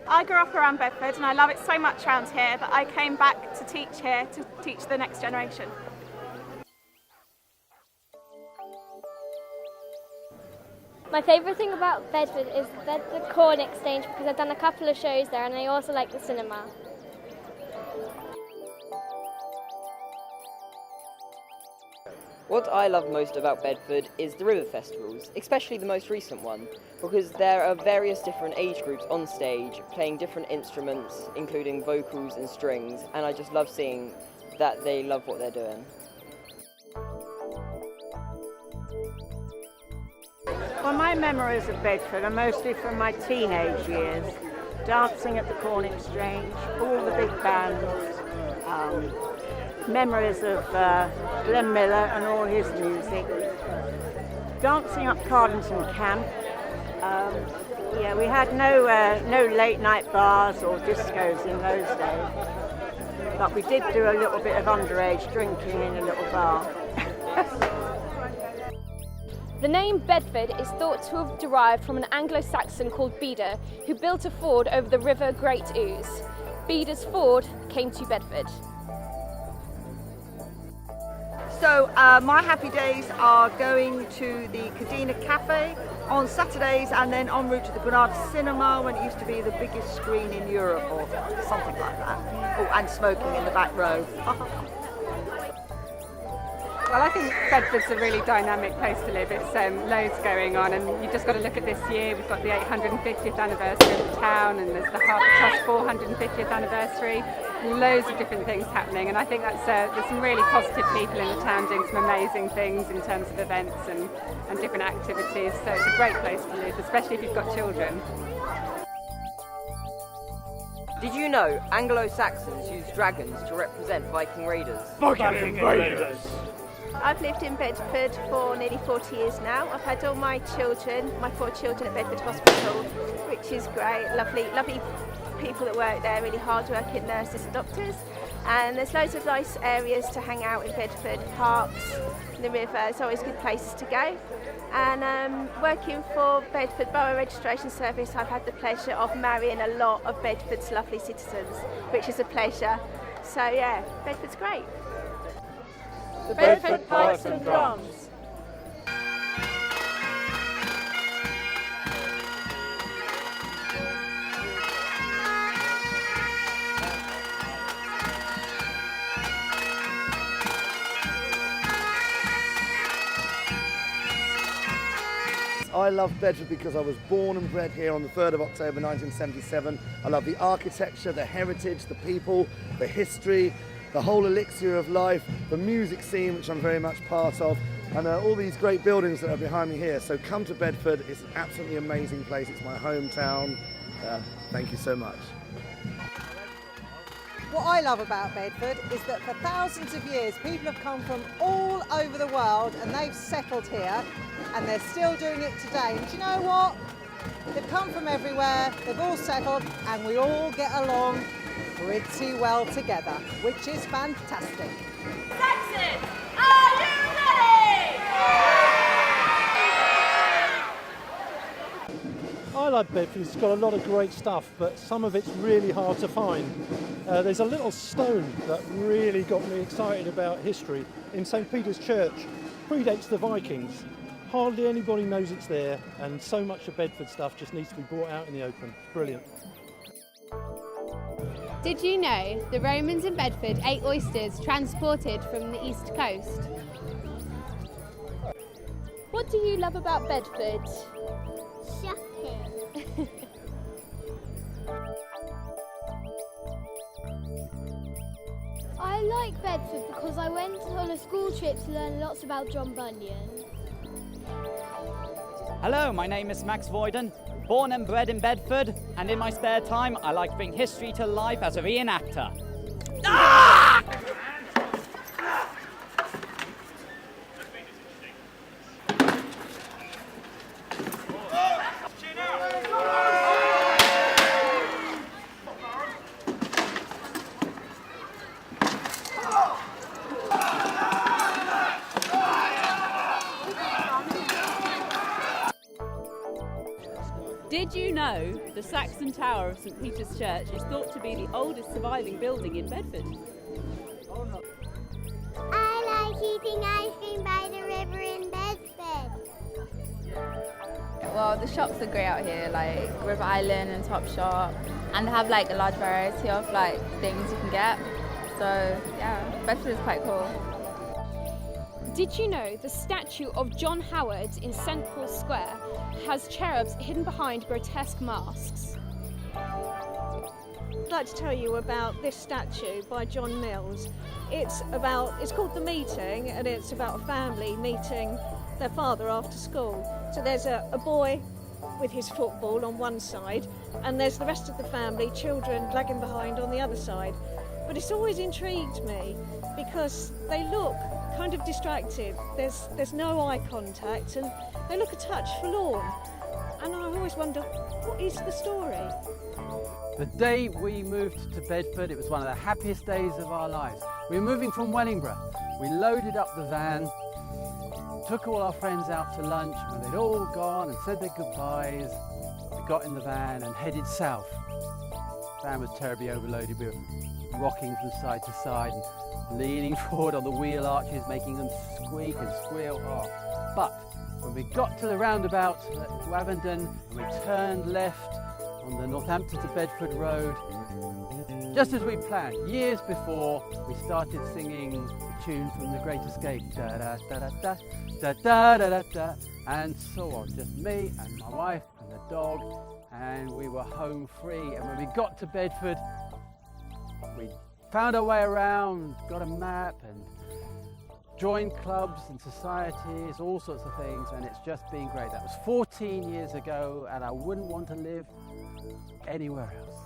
I grew up around Bedford and I love it so much around here that I came back to teach here, to teach the next generation. My favourite thing about Bedford is the Corn Exchange because I've done a couple of shows there and I also like the cinema. What I love most about Bedford is the river festivals, especially the most recent one, because there are various different age groups on stage playing different instruments, including vocals and strings, and I just love seeing that they love what they're doing. Well, my memories of Bedford are mostly from my teenage years, dancing at the Corn Exchange, all the big bands, memories of Glenn Miller and all his music, dancing up Cardington Camp. We had no late night bars or discos in those days, but we did do a little bit of underage drinking in a little bar. The name Bedford is thought to have derived from an Anglo-Saxon called Beda, who built a ford over the river Great Ouse. Beda's ford came to Bedford. So my happy days are going to the Cadena Cafe on Saturdays and then en route to the Granada Cinema when it used to be the biggest screen in Europe or something like that. Oh, and smoking in the back row. Well, I think Bedford's a really dynamic place to live. It's loads going on, and you've just got to look at this year. We've got the 850th anniversary of the town, and there's the Harbour Trust 450th anniversary. Loads of different things happening, and I think that's there's some really positive people in the town doing some amazing things in terms of events and different activities. So it's a great place to live, especially if you've got children. Did you know Anglo-Saxons used dragons to represent Viking raiders? Viking raiders! I've lived in Bedford for nearly 40 years now. I've had all my 4 children at Bedford Hospital, which is great. Lovely people that work there, really hard-working nurses and doctors. And there's loads of nice areas to hang out in Bedford, parks, the river. It's always good places to go. And working for Bedford Borough Registration Service, I've had the pleasure of marrying a lot of Bedford's lovely citizens, which is a pleasure. So yeah, Bedford's great. The Bedford Pipes and Drums. I love Bedford because I was born and bred here on the 3rd of October 1977. I love the architecture, the heritage, the people, the history, the whole elixir of life, the music scene, which I'm very much part of, and all these great buildings that are behind me here. So come to Bedford, it's an absolutely amazing place. It's my hometown. Thank you so much. What I love about Bedford is that for thousands of years people have come from all over the world and they've settled here and they're still doing it today. And do you know what? They've come from everywhere, they've all settled and we all get along pretty well together, which is fantastic. Saxons, are you ready? I like Bedford. It's got a lot of great stuff, but some of it's really hard to find. There's a little stone that really got me excited about history in St. Peter's Church. Predates the Vikings. Hardly anybody knows it's there, and so much of Bedford stuff just needs to be brought out in the open. Brilliant. Did you know the Romans in Bedford ate oysters transported from the east coast? What do you love about Bedford? Shopping. I like Bedford because I went on a school trip to learn lots about John Bunyan. Hello, my name is Max Voyden, born and bred in Bedford, and in my spare time I like to bring history to life as a reenactor. Ah! Did you know the Saxon Tower of St Peter's Church is thought to be the oldest surviving building in Bedford? I like eating ice cream by the river in Bedford. Well, the shops are great out here, like River Island and Topshop, and they have like a large variety of like things you can get. So yeah, Bedford is quite cool. Did you know the statue of John Howard in St Paul's Square has cherubs hidden behind grotesque masks? I'd like to tell you about this statue by John Mills. It's called The Meeting, and it's about a family meeting their father after school. So there's a boy with his football on one side, and there's the rest of the family, children lagging behind on the other side. But it's always intrigued me because they look kind of distracted. There's no eye contact, and they look a touch forlorn. And I always wonder, what is the story? The day we moved to Bedford, it was one of the happiest days of our lives. We were moving from Wellingborough. We loaded up the van, took all our friends out to lunch. When they'd all gone and said their goodbyes, we got in the van and headed south. The van was terribly overloaded. We were rocking from side to side and leaning forward on the wheel arches, making them squeak and squeal. Oh. But when we got to the roundabout at Wavendon and we turned left on the Northampton to Bedford Road, just as we planned, years before, we started singing the tune from The Great Escape, da da da da da da da da da da, and so on. Just me and my wife and the dog, and we were home free. And when we got to Bedford, we found our way around, got a map, and joined clubs and societies, all sorts of things, and it's just been great. That was 14 years ago, and I wouldn't want to live anywhere else.